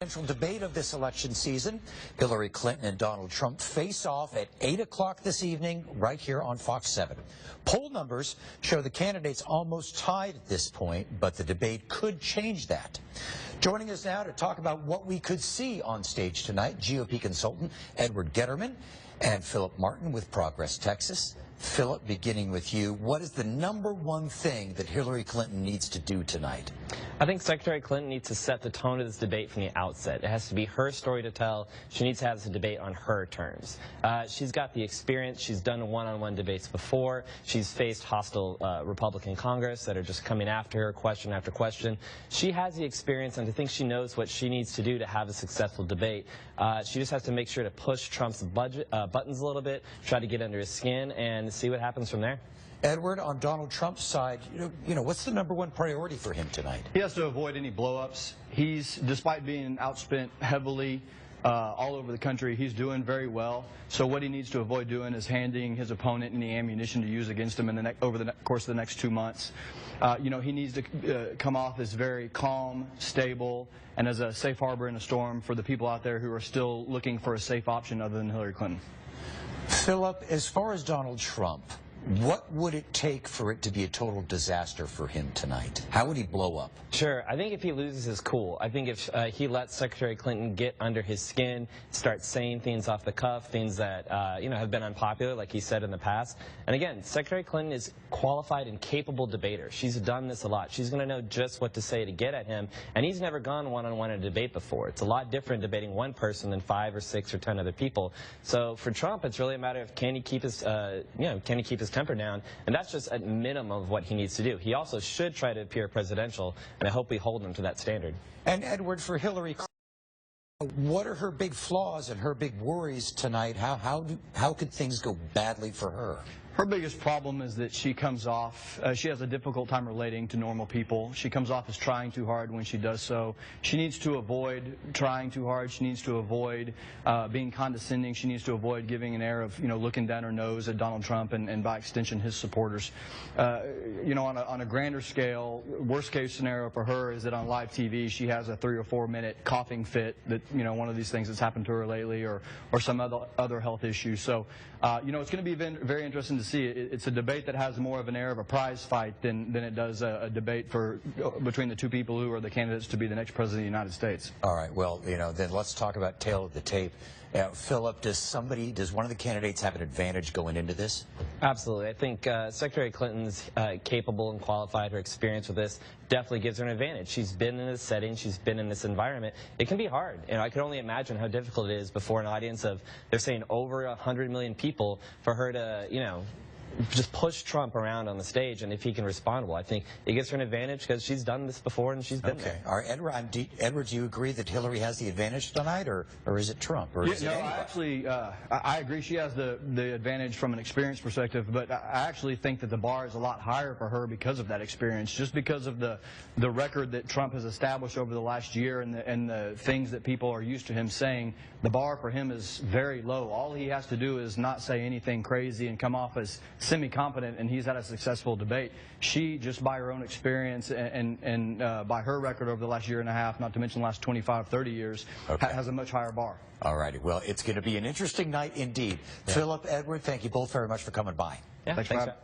Central debate of this election season. Hillary Clinton and Donald Trump face off at 8 o'clock this evening right here on Fox 7. Poll numbers show the candidates almost tied at this point, but the debate could change that. Joining us now to talk about what we could see on stage tonight, GOP consultant Edward Getterman and Phillip Martin with Progress, Texas. Phillip, beginning with you, what is the #1 thing that Hillary Clinton needs to do tonight? I think Secretary Clinton needs to set the tone of this debate from the outset. It has to be her story to tell. She needs to have this debate on her terms. She's got the experience. She's done one-on-one debates before. She's faced hostile Republican Congress that are just coming after her question after question. She has the experience, and I think she knows what she needs to do to have a successful debate. She just has to make sure to push Trump's buttons a little bit, try to get under his skin, and see what happens from there. Edward, on Donald Trump's side, what's the #1 priority for him tonight? He has to avoid any blow-ups. Despite being outspent heavily all over the country, he's doing very well. So what he needs to avoid doing is handing his opponent any ammunition to use against him over the course of the next 2 months. He needs to come off as very calm, stable, and as a safe harbor in a storm for the people out there who are still looking for a safe option other than Hillary Clinton. Phillip, as far as Donald Trump, what would it take for it to be a total disaster for him tonight? How would he blow up? Sure. I think if he loses his cool, I think if he lets Secretary Clinton get under his skin, start saying things off the cuff, things that have been unpopular, like he said in the past. And again, Secretary Clinton is qualified and capable debater. She's done this a lot. She's going to know just what to say to get at him. And he's never gone one-on-one in a debate before. It's a lot different debating one person than 5 or 6 or 10 other people. So for Trump, it's really a matter of can he keep his temper down, and that's just at minimum of what he needs to do. He also should try to appear presidential, and I hope we hold him to that standard. And Edward, for Hillary Clinton, what are her big flaws and her big worries tonight? How could things go badly for her? Her biggest problem is that she comes off, she has a difficult time relating to normal people. She comes off as trying too hard when she does so. She needs to avoid trying too hard. She needs to avoid being condescending. She needs to avoid giving an air of, looking down her nose at Donald Trump and by extension his supporters. On a grander scale, worst case scenario for her is that on live TV she has a 3 or 4 minute coughing fit that, one of these things that's happened to her lately or some other health issue. So, it's going to be very interesting to see. It's a debate that has more of an air of a prize fight than it does a debate between the two people who are the candidates to be the next president of the United States. All right, well, then let's talk about tail of the tape. Phillip, does one of the candidates have an advantage going into this? Absolutely. I think Secretary Clinton's capable and qualified. Her experience with this definitely gives her an advantage. She's been in this setting. She's been in this environment. It can be hard. I can only imagine how difficult it is before an audience of, they're saying over 100 million people, for her to, just push Trump around on the stage, and if he can respond well, I think it gives her an advantage because she's done this before and she's been there. All right, Edward, do you agree that Hillary has the advantage tonight, or is it Trump? Or is it actually, I agree she has the advantage from an experience perspective, but I actually think that the bar is a lot higher for her because of that experience, just because of the record that Trump has established over the last year and the things that people are used to him saying. The bar for him is very low. All he has to do is not say anything crazy and come off as semi-competent, and he's had a successful debate. She, just by her own experience and by her record over the last year and a half, not to mention the last 25, 30 years, has a much higher bar. All righty. Well, it's going to be an interesting night indeed. Yeah. Phillip, Edward, thank you both very much for coming by. Yeah, thanks for having me.